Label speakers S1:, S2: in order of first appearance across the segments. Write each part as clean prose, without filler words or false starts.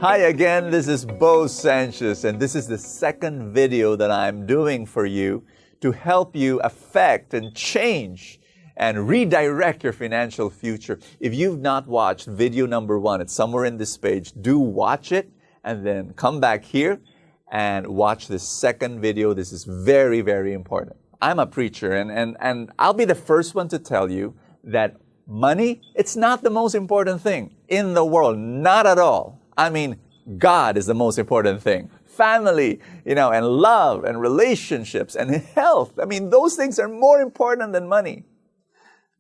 S1: Hi again, this is Bo Sanchez, and this is the second video that I'm doing for you to help you affect and change and redirect your financial future. If you've not watched video number 1, it's somewhere in this page, do watch it and then come back here and watch this second video. This is very, very important. I'm a preacher and I'll be the first one to tell you that money, it's not the most important thing in the world, not at all. I mean, God is the most important thing. Family, and love and relationships and health. I mean, those things are more important than money.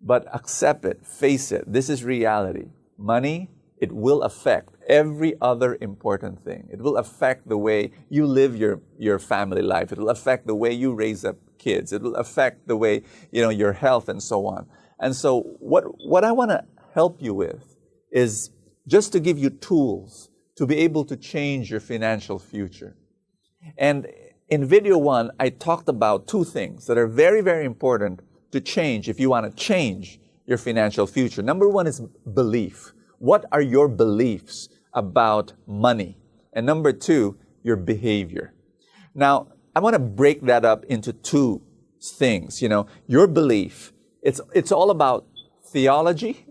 S1: But accept it, face it, this is reality. Money, it will affect every other important thing. It will affect the way you live your family life. It will affect the way you raise up kids. It will affect the way, your health and so on. And so what I want to help you with is just to give you tools to be able to change your financial future. And in video 1, I talked about 2 things that are very, very important to change if you want to change your financial future. Number 1 is belief. What are your beliefs about money? And number 2, your behavior. Now, I want to break that up into 2 things. Your belief, it's all about theology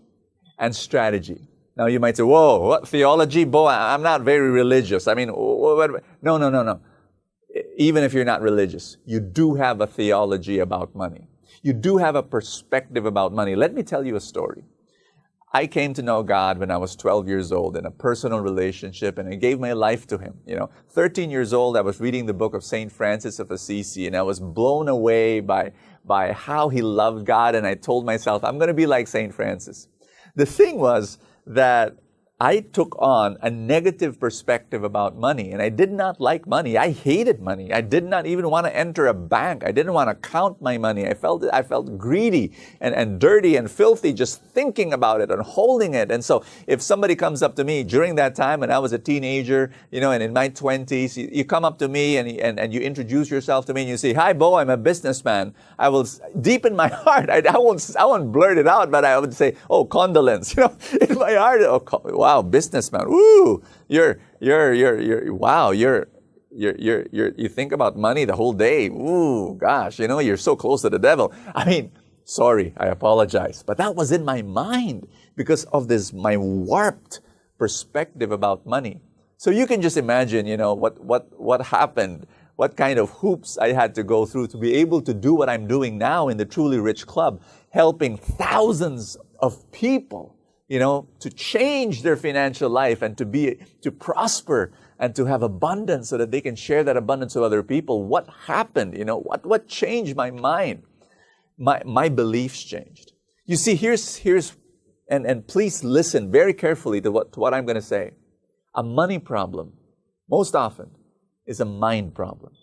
S1: and strategy. Now you might say, whoa, what theology? Bo, I'm not very religious. I mean, no. Even if you're not religious, you do have a theology about money. You do have a perspective about money. Let me tell you a story. I came to know God when I was 12 years old in a personal relationship, and I gave my life to Him. 13 years old, I was reading the book of St. Francis of Assisi, and I was blown away by how he loved God, and I told myself, I'm going to be like St. Francis. The thing was that I took on a negative perspective about money, and I did not like money. I hated money. I did not even want to enter a bank. I didn't want to count my money. I felt greedy and dirty and filthy just thinking about it and holding it. And so if somebody comes up to me during that time when I was a teenager, and in my 20s, you come up to me and you introduce yourself to me and you say, "Hi, Bo, I'm a businessman." I will, deep in my heart, I won't blurt it out, but I would say, "Oh, condolence." In my heart, "Oh, wow, businessman. Woo! You think about money the whole day. Ooh, gosh, you're so close to the devil." I mean, sorry, I apologize. But that was in my mind because of my warped perspective about money. So you can just imagine, what happened, what kind of hoops I had to go through to be able to do what I'm doing now in the Truly Rich Club, helping thousands of people, to change their financial life and to prosper and to have abundance so that they can share that abundance with other people. What happened? What changed my mind? My beliefs changed. You see, here's and please listen very carefully to what I'm going to say. A money problem, most often, is a mind problem.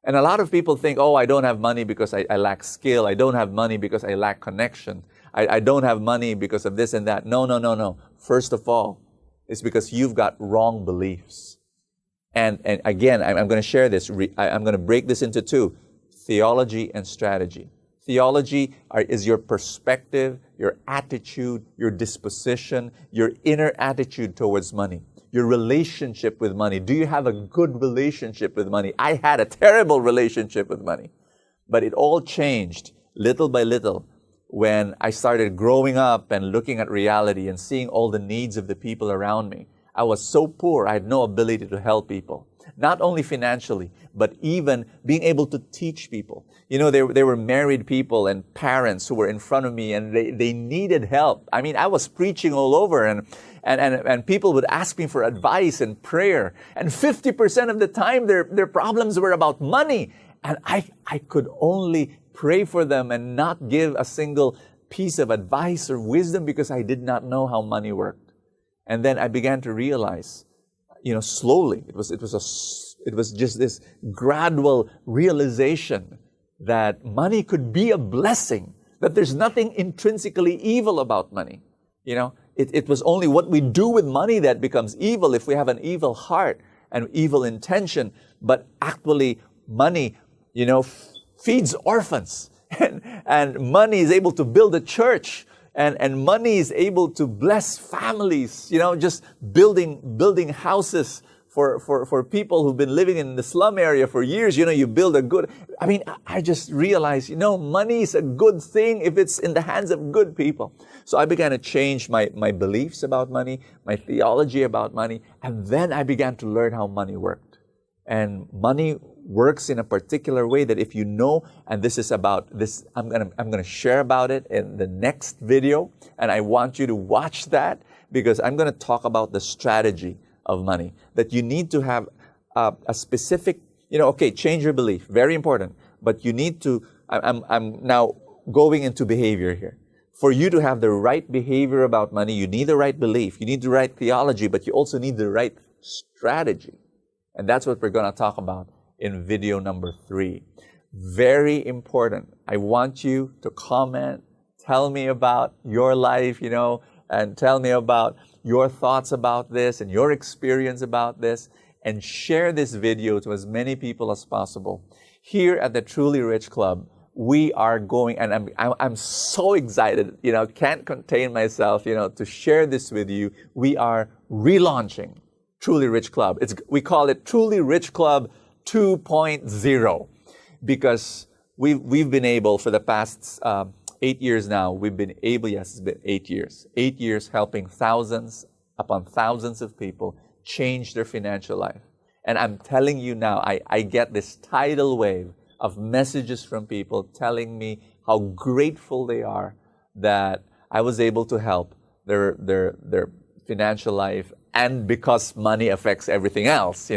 S1: And a lot of people think, oh, I don't have money because I lack skill. I don't have money because I lack connection. I don't have money because of this and that. No. First of all, it's because you've got wrong beliefs. And again, I'm going to share this. I'm going to break this into 2, theology and strategy. Theology is your perspective, your attitude, your disposition, your inner attitude towards money, your relationship with money. Do you have a good relationship with money? I had a terrible relationship with money, but it all changed little by little when I started growing up and looking at reality and seeing all the needs of the people around me. I was so poor, I had no ability to help people. Not only financially, but even being able to teach people. There were married people and parents who were in front of me and they needed help. I mean, I was preaching all over and people would ask me for advice and prayer. And 50% of the time their problems were about money. And I could only pray for them and not give a single piece of advice or wisdom because I did not know how money worked. And then I began to realize, slowly, it was just this gradual realization that money could be a blessing, that there's nothing intrinsically evil about money. It was only what we do with money that becomes evil if we have an evil heart and evil intention. But actually, money, feeds orphans. And money is able to build a church. And money is able to bless families, just building houses for people who've been living in the slum area for years. You build a good, I just realized, money is a good thing if it's in the hands of good people. So I began to change my beliefs about money, my theology about money, and then I began to learn how money worked. And money works in a particular way that if you know, and this is about this, I'm gonna share about it in the next video, and I want you to watch that because I'm gonna talk about the strategy of money, that you need to have a specific, change your belief, very important, but you need to, I'm now going into behavior here. For you to have the right behavior about money, you need the right belief, you need the right theology, but you also need the right strategy. And that's what we're going to talk about in video number 3. Very important. I want you to comment, tell me about your life, and tell me about your thoughts about this and your experience about this, and share this video to as many people as possible. Here at the Truly Rich Club, we are going, and I'm so excited, can't contain myself, to share this with you. We are relaunching Truly Rich Club. We call it Truly Rich Club 2.0 because we've been able for the past 8 years now, we've been able, yes, it's been 8 years. 8 years helping thousands upon thousands of people change their financial life. And I'm telling you now, I get this tidal wave of messages from people telling me how grateful they are that I was able to help their financial life. And because money affects everything else,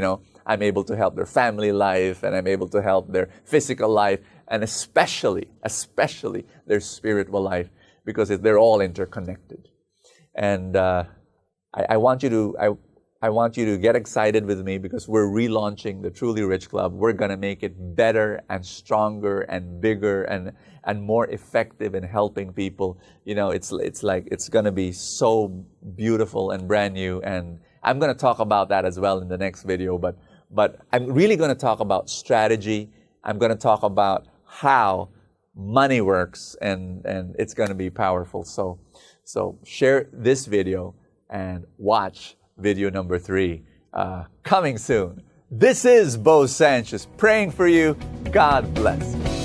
S1: I'm able to help their family life, and I'm able to help their physical life, and especially their spiritual life, because they're all interconnected. And I want you to get excited with me because we're relaunching the Truly Rich Club. We're going to make it better and stronger and bigger and more effective in helping people. It's going to be so beautiful and brand new. And I'm going to talk about that as well in the next video. But I'm really going to talk about strategy. I'm going to talk about how money works, and it's going to be powerful. So share this video and watch video number 3 coming soon. This is Bo Sanchez praying for you. God bless.